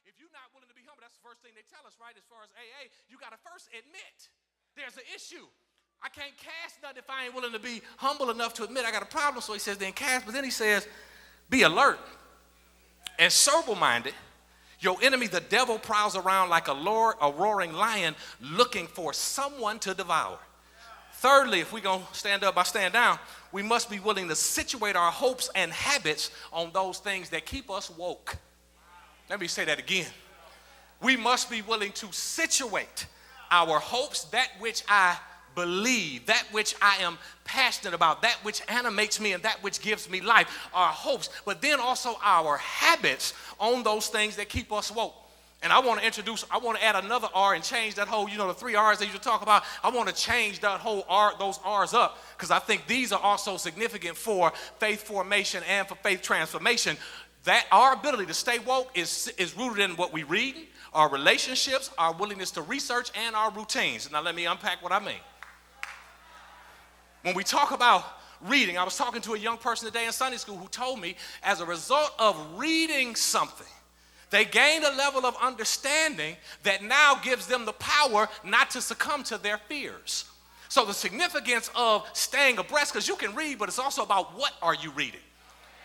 if you're not willing to be humble, that's the first thing they tell us, right? As far as AA, you got to first admit there's an issue. I can't cast nothing if I ain't willing to be humble enough to admit I got a problem. So he says, then cast, but then he says, be alert and sober-minded. Your enemy, the devil, prowls around like a roaring lion looking for someone to devour. Thirdly, if we're going to stand up by stand down, we must be willing to situate our hopes and habits on those things that keep us woke. Let me say that again. We must be willing to situate our hopes, that which I believe, that which I am passionate about, that which animates me and that which gives me life, our hopes, but then also our habits on those things that keep us woke. And I want to add another R and change that whole, the 3 R's that you talk about. I want to change that whole R, those R's up, because I think these are also significant for faith formation and for faith transformation. That our ability to stay woke is rooted in what we read, our relationships, our willingness to research, and our routines. Now let me unpack what I mean. When we talk about reading, I was talking to a young person today in Sunday school who told me as a result of reading something, they gained a level of understanding that now gives them the power not to succumb to their fears. So the significance of staying abreast, because you can read, but it's also about what are you reading?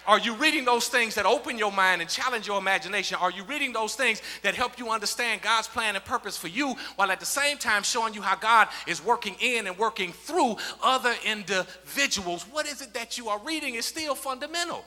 Are you reading those things that open your mind and challenge your imagination? Are you reading those things that help you understand God's plan and purpose for you, while at the same time showing you how God is working in and working through other individuals? What is it that you are reading is still fundamental.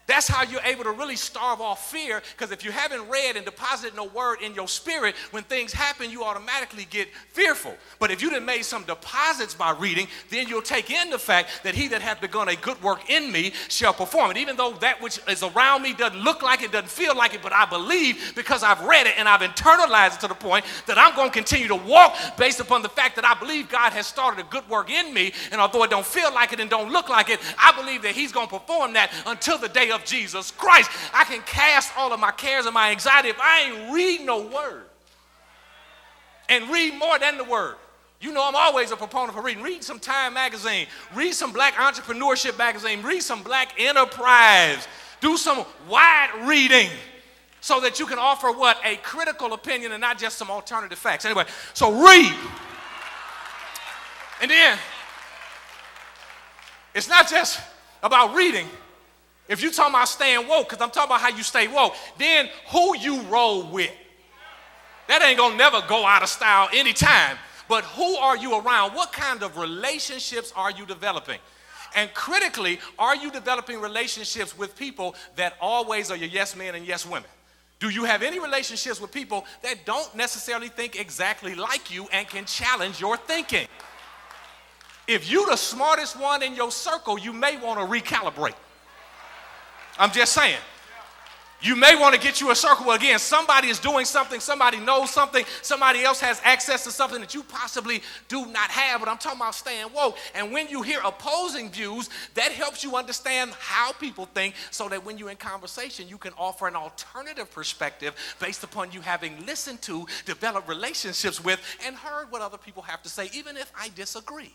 That's how you're able to really starve off fear, because if you haven't read and deposited no word in your spirit, when things happen, you automatically get fearful. But if you done made some deposits by reading, then you'll take in the fact that he that hath begun a good work in me shall perform it. Even though that which is around me doesn't look like it, doesn't feel like it, but I believe because I've read it and I've internalized it to the point that I'm going to continue to walk based upon the fact that I believe God has started a good work in me. And although it don't feel like it and don't look like it, I believe that he's going to perform that until the day of Jesus Christ. I can cast all of my cares and my anxiety if I ain't read no word. And read more than the word. I'm always a proponent for reading. Read some Time magazine. Read some Black Entrepreneurship magazine. Read some Black Enterprise. Do some wide reading so that you can offer what? A critical opinion and not just some alternative facts. Anyway, so read. And then, it's not just about reading. If you're talking about staying woke, because I'm talking about how you stay woke, then who you roll with. That ain't going to never go out of style anytime. But who are you around? What kind of relationships are you developing? And critically, are you developing relationships with people that always are your yes men and yes women? Do you have any relationships with people that don't necessarily think exactly like you and can challenge your thinking? If you're the smartest one in your circle, you may want to recalibrate. I'm just saying. You may want to get you a circle where, again, somebody is doing something, somebody knows something, somebody else has access to something that you possibly do not have. But I'm talking about staying woke. And when you hear opposing views, that helps you understand how people think, so that when you're in conversation, you can offer an alternative perspective based upon you having listened to, developed relationships with, and heard what other people have to say, even if I disagree.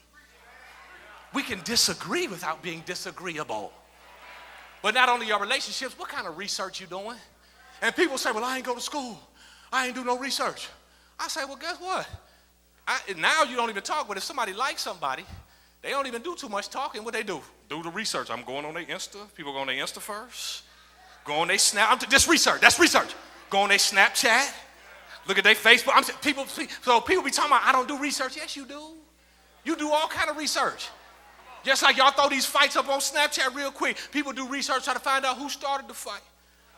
We can disagree without being disagreeable. But not only your relationships, what kind of research you doing? And people say, well, I ain't go to school. I ain't do no research. I say, well, guess what? Now you don't even talk, but if somebody likes somebody, they don't even do too much talking. What they do? Do the research. I'm going on their Insta. People go on their Insta first. Go on their Snap. Just research. That's research. Go on their Snapchat. Look at their Facebook. So people be talking about, I don't do research. Yes, you do. You do all kind of research. Just like y'all throw these fights up on Snapchat real quick. People do research, try to find out who started the fight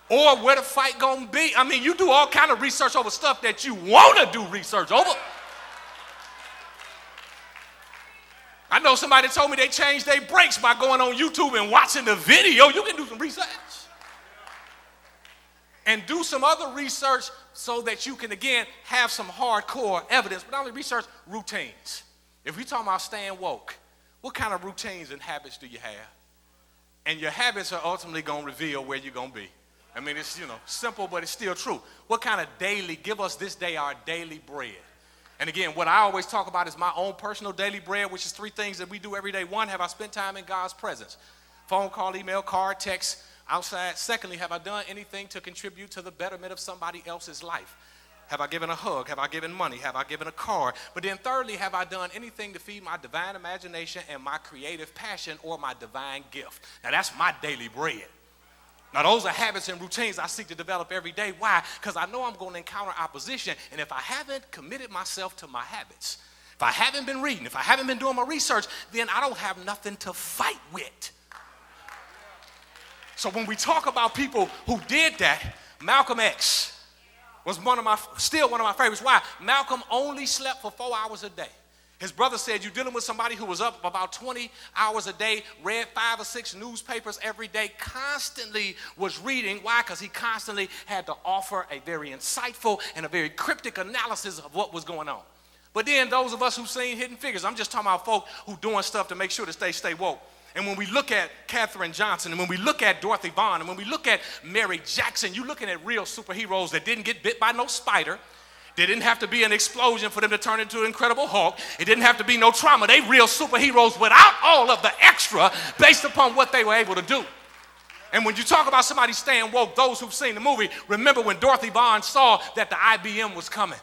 or where the fight gonna be. I mean, you do all kind of research over stuff that you want to do research over. I know somebody told me they changed their brakes by going on YouTube and watching the video. You can do some research. And do some other research so that you can, again, have some hardcore evidence. But not only research, routines. If we're talking about staying woke, what kind of routines and habits do you have? And your habits are ultimately going to reveal where you're going to be. I mean, it's, simple, but it's still true. What kind of give us this day our daily bread. And again, what I always talk about is my own personal daily bread, which is 3 things that we do every day. 1, have I spent time in God's presence? Phone call, email, card, text, outside? Secondly, have I done anything to contribute to the betterment of somebody else's life? Have I given a hug? Have I given money? Have I given a card? But then thirdly, have I done anything to feed my divine imagination and my creative passion or my divine gift? Now that's my daily bread. Now those are habits and routines I seek to develop every day. Why? Because I know I'm going to encounter opposition, and if I haven't committed myself to my habits, if I haven't been reading, if I haven't been doing my research, then I don't have nothing to fight with. So when we talk about people who did that, Malcolm X was still one of my favorites. Why? Malcolm only slept for 4 hours a day. His brother said, you're dealing with somebody who was up about 20 hours a day, read 5 or 6 newspapers every day, constantly was reading. Why? Because he constantly had to offer a very insightful and a very cryptic analysis of what was going on. But then those of us who've seen Hidden Figures, I'm just talking about folk who doing stuff to make sure that they stay woke. And when we look at Katherine Johnson, and when we look at Dorothy Vaughan, and when we look at Mary Jackson, you're looking at real superheroes that didn't get bit by no spider. There didn't have to be an explosion for them to turn into an Incredible Hulk. It didn't have to be no trauma. They real superheroes without all of the extra based upon what they were able to do. And when you talk about somebody staying woke, those who've seen the movie, remember when Dorothy Vaughan saw that the IBM was coming.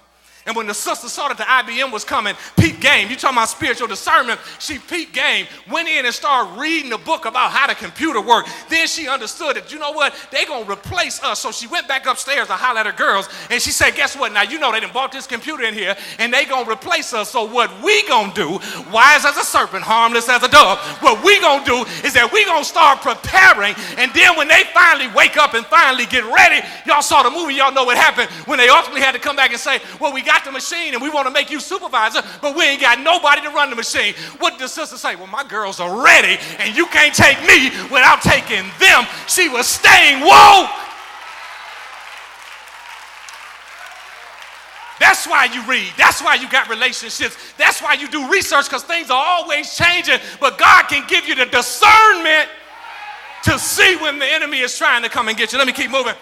And when the sister saw that the IBM was coming, peep game, you talking about spiritual discernment, she peep game, went in and started reading a book about how the computer worked. Then she understood that, you know what, they going to replace us. So she went back upstairs to holler at her girls, and she said, guess what, now you know they done bought this computer in here, and they going to replace us. So what we going to do, wise as a serpent, harmless as a dove, what we going to do is that we going to start preparing, and then when they finally wake up and finally get ready, y'all saw the movie, y'all know what happened, when they ultimately had to come back and say, well, we got the machine and we want to make you supervisor, but we ain't got nobody to run the machine. What did the sister say? Well, my girls are ready and you can't take me without taking them. She was staying woke. That's why you read. That's why you got relationships. That's why you do research, because things are always changing, but God can give you the discernment to see when the enemy is trying to come and get you. Let me keep moving.